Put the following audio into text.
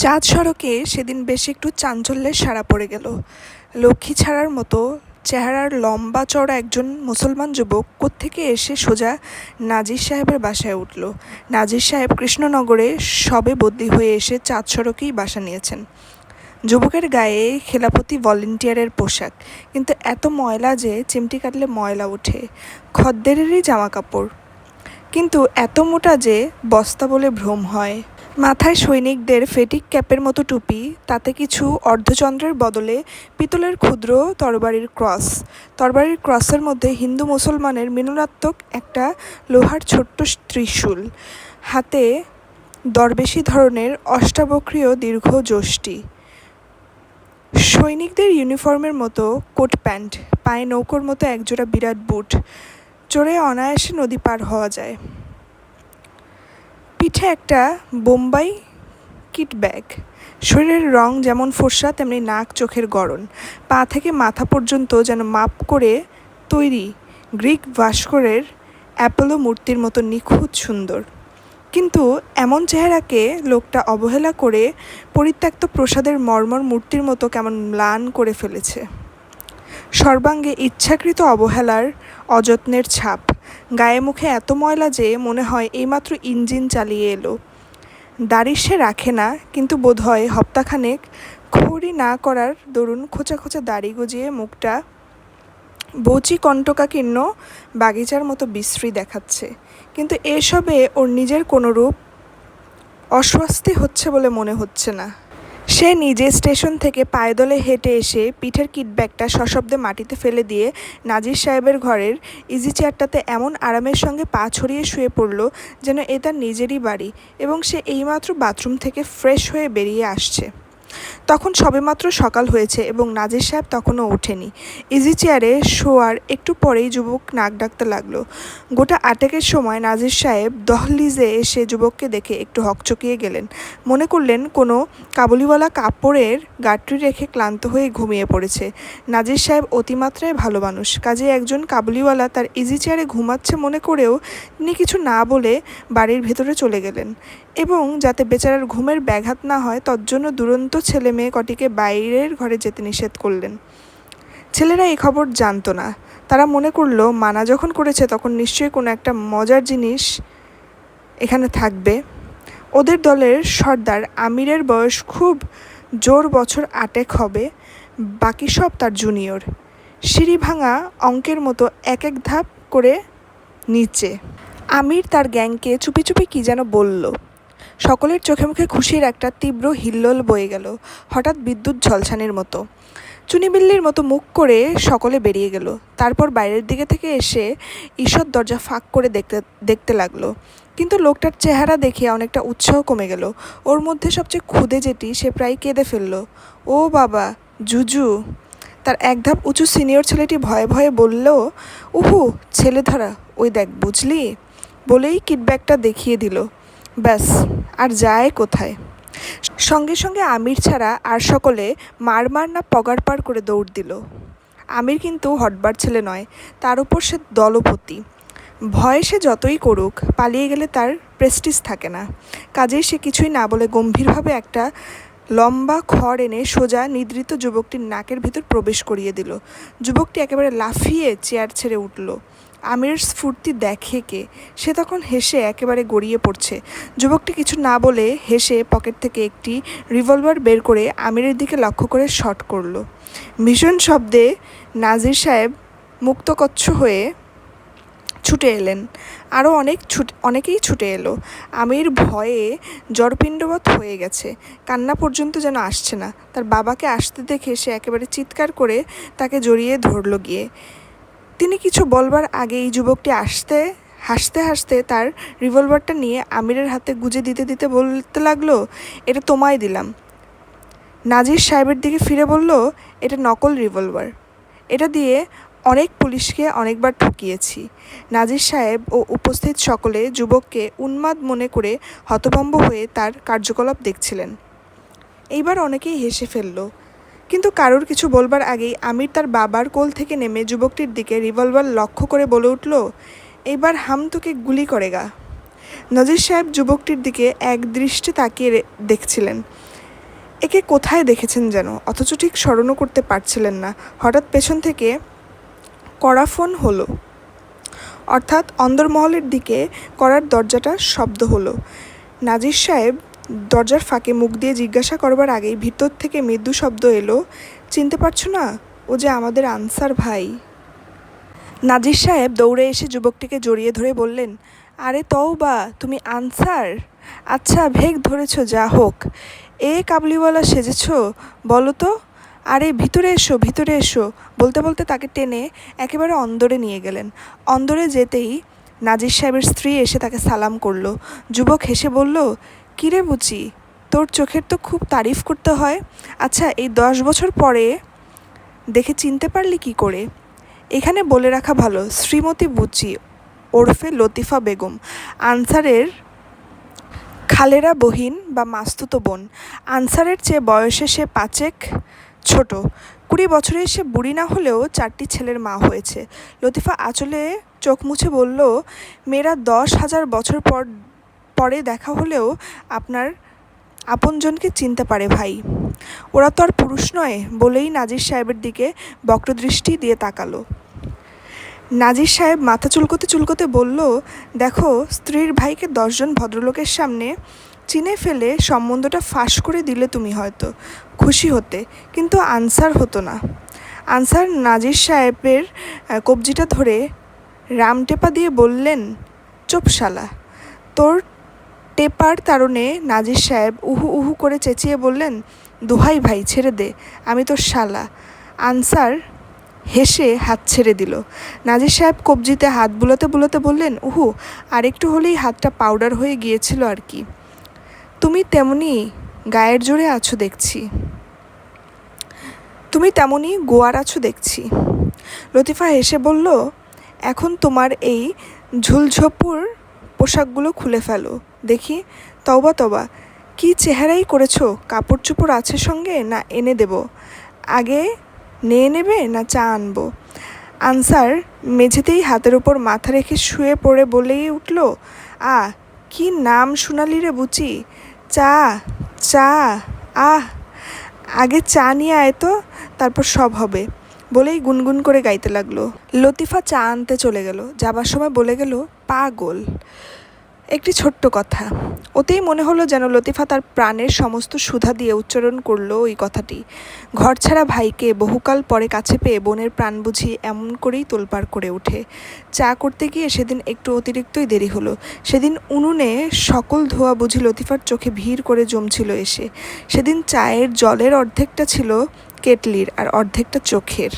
চাঁদ সড়কে সেদিন বেশ একটু চাঞ্চল্যের সাড়া পড়ে গেল। লক্ষ্মী ছাড়ার মতো চেহারার লম্বা চওড়া একজন মুসলমান যুবক কোত্থেকে এসে সোজা নাজির সাহেবের বাসায় উঠল। নাজির সাহেব কৃষ্ণনগরে সবে বদলি হয়ে এসে চাঁদ সড়কেই বাসা নিয়েছেন। যুবকের গায়ে খেলাপতি ভলেন্টিয়ারের পোশাক, কিন্তু এত ময়লা যে চিমটি কাটলে ময়লা ওঠে। খদ্দেরেরই জামা কাপড়, কিন্তু এত মোটা যে বস্তা বলে ভ্রম হয়। মাথায় সৈনিকদের ফেটিক ক্যাপের মতো টুপি, তাতে কিছু অর্ধচন্দ্রের বদলে পিতলের ক্ষুদ্র তরবারির ক্রস। তরবারির ক্রসের মধ্যে হিন্দু মুসলমানের মিলনাত্মক একটা লোহার ছোট্ট ত্রিশূল। হাতে দরবেশি ধরনের অষ্টাবক্রীয় দীর্ঘ যষ্টি। সৈনিকদের ইউনিফর্মের মতো কোট প্যান্ট, পায়ে নৌকোর মতো একজোড়া বিরাট বুট। চড়ে অনায়াসে নদী পার হওয়া যায়। পিঠে একটা বোম্বাই কিট ব্যাগ। শরীরের রং যেমন ফর্সা, তেমনি নাক চোখের গড়ন। পা থেকে মাথা পর্যন্ত যেন মাপ করে তৈরি গ্রিক ভাস্করের অ্যাপোলো মূর্তির মতো নিখুঁত সুন্দর। কিন্তু এমন চেহারাকে লোকটা অবহেলা করে পরিত্যক্ত প্রসাদের মর্মর মূর্তির মতো কেমন ম্লান করে ফেলেছে। সর্বাঙ্গে ইচ্ছাকৃত অবহেলার অযত্নের ছাপ। গায়ে মুখে এত ময়লা যে মনে হয় এইমাত্র ইঞ্জিন চালিয়ে এলো। দাড়ি সে রাখে না, কিন্তু বোধহয় হপ্তাখানেক খড়ি না করার দরুন খোঁচা খোঁচা দাড়ি গজিয়ে মুখটা বৌচি কণ্টকাকীর্ণ বাগিচার মতো বিশ্রী দেখাচ্ছে। কিন্তু এসবে ওর নিজের কোনোরূপ অস্বস্তি হচ্ছে বলে মনে হচ্ছে না। সে নিজে স্টেশন থেকে পায়দলে হেঁটে এসে পিঠের কিটব্যাগটা সশব্দে মাটিতে ফেলে দিয়ে নাজির সাহেবের ঘরের ইজি চেয়ারটাতে এমন আরামের সঙ্গে পা ছড়িয়ে শুয়ে পড়ল যেন এ তার নিজেরই বাড়ি এবং সে এইমাত্র বাথরুম থেকে ফ্রেশ হয়ে বেরিয়ে আসছে। তখন সবেমাত্র সকাল হয়েছে এবং নাজির সাহেব তখনও ওঠেনি। ইজি চেয়ারে শোয়ার একটু পরেই যুবক নাক ডাকতে লাগলো। গোটা 8 সময় নাজির সাহেব দহলিজে এসে যুবককে দেখে একটু হকচকিয়ে গেলেন। মনে করলেন কোনো কাবুলিওয়ালা কাপড়ের গাঁটরি রেখে ক্লান্ত হয়ে ঘুমিয়ে পড়েছে। নাজির সাহেব অতিমাত্রায় ভালো মানুষ, কাজে একজন কাবুলিওয়ালা তার ইজি চেয়ারে ঘুমাচ্ছে মনে করেও তিনি কিছু না বলে বাড়ির ভেতরে চলে গেলেন এবং যাতে বেচারার ঘুমের ব্যাঘাত না হয় তজ্জন্য দুরন্ত ছেলে মেয়ে কটিকে বাইরের ঘরে যেতে নিষেধ করলেন। ছেলেরা এই খবর জানত না। তারা মনে করল মানা যখন করেছে তখন নিশ্চয়ই কোনো একটা মজার জিনিস এখানে থাকবে। ওদের দলের সর্দার আমিরের বয়স খুব জোর বছর 8 হবে, বাকি সব তার জুনিয়র। সিঁড়ি ভাঙা অঙ্কের মতো এক এক ধাপ করে নিচে। আমির তার গ্যাংকে চুপি চুপি কী যেন বলল। সকলের চোখে মুখে খুশির একটা তীব্র হিল্লোল বয়ে গেল, হঠাৎ বিদ্যুৎ ঝলসানির মতো। চুনিবিল্লির মতো মুখ করে সকলে বেরিয়ে গেল। তারপর বাইরের দিকে থেকে এসে ঈষৎ দরজা ফাঁক করে দেখতে লাগলো। কিন্তু লোকটার চেহারা দেখে অনেকটা উৎসাহ কমে গেল। ওর মধ্যে সবচেয়ে ক্ষুদে যেটি, সে প্রায় কেঁদে ফেলল। ও বাবা, জুজু! তার এক ধাপ উঁচু সিনিয়র ছেলেটি ভয়ে ভয়ে বলল, উহু, ছেলে ধরা, ওই দেখ, বুঝলি? বলেই কিটব্যাগটা দেখিয়ে দিল। ব্যাস, আর যায় কোথায়? সঙ্গে সঙ্গে আমির ছাড়া আর সকলে মার না পগার পার করে দৌড় দিল। আমির কিন্তু হটবার ছেলে নয়, তার উপর সে দলপতি। ভয়ে সে যতই করুক, পালিয়ে গেলে তার প্রেস্টিজ থাকে না। কাজেই সে কিছুই না বলে গম্ভীরভাবে একটা লম্বা খড় এনে সোজা নিদ্রিত যুবকটির নাকের ভিতর প্রবেশ করিয়ে দিল। যুবকটি একেবারে লাফিয়ে চেয়ার ছেড়ে উঠল। আমিরের স্ফূর্তি দেখে কে? সে তখন হেসে একেবারে গড়িয়ে পড়ছে। যুবকটি কিছু না বলে হেসে পকেট থেকে একটি রিভলভার বের করে আমিরের দিকে লক্ষ্য করে শট করল। ভীষণ শব্দে নাজির সাহেব মুক্তকচ্ছ হয়ে ছুটে এলেন। আরও অনেকেই ছুটে এলো। আমির ভয়ে জড়পিণ্ডবৎ হয়ে গেছে, কান্না পর্যন্ত যেন আসছে না। তার বাবাকে আসতে দেখে সে একেবারে চিৎকার করে তাকে জড়িয়ে ধরল গিয়ে। তিনি কিছু বলবার আগেই যুবকটি হাসতে হাসতে তার রিভলভারটা নিয়ে আমিরের হাতে গুজে দিতে দিতে বলতে লাগলো, এটা তোমায় দিলাম। নাজির সাহেবের দিকে ফিরে বলল, এটা নকল রিভলভার। এটা দিয়ে অনেক পুলিশকে অনেকবার ঠকিয়েছি। নাজির সাহেব ও উপস্থিত সকলে যুবককে উন্মাদ মনে করে হতভম্ব হয়ে তার কার্যকলাপ দেখছিলেন। এইবার অনেকেই হেসে ফেলল, কিন্তু কারোর কিছু বলবার আগেই আমির তার বাবার কোল থেকে নেমে যুবকটির দিকে রিভলভার লক্ষ্য করে বলে উঠল, এইবার হাম তোকে গুলি করেগা। নাজির সাহেব যুবকটির দিকে এক দৃষ্টে তাকিয়ে দেখছিলেন। একে কোথায় দেখেছেন যেন, অথচ ঠিক স্মরণও করতে পারছিলেন না। হঠাৎ পেছন থেকে কড়া ফোন হলো, অর্থাৎ অন্দরমহলের দিকে করার দরজাটা শব্দ হলো। নাজির সাহেব দরজার ফাঁকে মুখ দিয়ে জিজ্ঞাসা করবার আগেই ভিতর থেকে মৃদু শব্দ এলো, চিনতে পারছো না? ও যে আমাদের আনসার ভাই। নাজির সাহেব দৌড়ে এসে যুবকটিকে জড়িয়ে ধরে বললেন, আরে তওবা, তুমি আনসার? আচ্ছা, ভেগ ধরেছ, যা হোক। এ কাবলিওয়ালা সেজেছ, বলো তো। আরে ভিতরে এসো, ভিতরে এসো, বলতে বলতে তাকে টেনে একেবারে অন্দরে নিয়ে গেলেন। অন্দরে যেতেই নাজির সাহেবের স্ত্রী এসে তাকে সালাম করলো। যুবক হেসে বলল, কিরে বুচি, তোর চোখের তো খুব তারিফ করতে হয়। আচ্ছা, এই 10 বছর পরে দেখে চিনতে পারলি কি করে? এখানে বলে রাখা ভালো, শ্রীমতী বুচি ওরফে লতিফা বেগম, আনসারের খালেরা বহিন বা মাস্তুতো বোন। আনসারের চেয়ে বয়সে সে 5 ছোট। 20 বছরে সে বুড়ি না হলেও 4টি ছেলের মা হয়েছে। লতিফা আঁচলে চোখ মুছে বলল, মেয়েরা 10,000 বছর পরে দেখা হলেও আপনার আপনজনকে চিনতে পারে ভাই। ওরা তো আর পুরুষ নয়, বলেই নাজির সাহেবের দিকে বক্রদৃষ্টি দিয়ে তাকালো। নাজির সাহেব মাথা চুলকোতে চুলকোতে বলল, দেখো, স্ত্রীর ভাইকে 10 জন ভদ্রলোকের সামনে চিনে ফেলে সম্বন্ধটা ফাঁস করে দিলে তুমি হয়তো খুশি হতে, কিন্তু আনসার হতো না। আনসার নাজির সাহেবের কবজিটা ধরে রামটেপা দিয়ে বললেন, চুপ শালা। তোর টেপার তাড়নে নাজির সাহেব উহু উহু করে চেঁচিয়ে বললেন, দোহাই ভাই, ছেড়ে দে, আমি তোর শালা। আনসার হেসে হাত ছেড়ে দিল। নাজির সাহেব কবজিতে হাত বুলোতে বুলোতে বললেন, উহু, আরেকটু হলেই হাতটা পাউডার হয়ে গিয়েছিল আর কি। তুমি তেমনি গায়ের জোরে আছো দেখছি, তুমি তেমনি গোয়ার আছো দেখছি। লতিফা হেসে বলল, এখন তোমার এই ঝুলঝপুর পোশাকগুলো খুলে ফেলো দেখি। তওবা তওবা, কি চেহারাই করেছো! কাপড় চোপড় আছে সঙ্গে, না এনে দেব? আগে নিয়ে নেবে না চা আনবো? আনসার মেঝেতেই হাতের ওপর মাথা রেখে শুয়ে পড়ে বলেই উঠল, কি নাম শুনালি রে বুচি! চা, চা, আহ, আগে চা নিয়ে আয় তো, তারপর সব হবে, বলেই গুনগুন করে গাইতে লাগলো। লতিফা চা আনতে চলে গেল। যাবার সময় বলে গেল, পাগল। একটি ছোট্ট কথা। ওতেই মনে হলো যেন লতিফা তার প্রাণের সমস্ত সুধা দিয়ে উচ্চারণ করলো ওই কথাটি। ঘরছাড়া ভাইকে বহুকাল পরে কাছে পেয়ে বোনের প্রাণ বুঝি এমন করেই তোলপাড় করে ওঠে। চা করতে গিয়ে সেদিন একটু অতিরিক্তই দেরি হলো। সেদিন উনুনে সকল ধোয়া বুঝি লতিফার চোখে ভিড় করে জমছিল এসে। সেদিন চায়ের জলের অর্ধেকটা ছিল কেটলির আর অর্ধেকটা চোখের।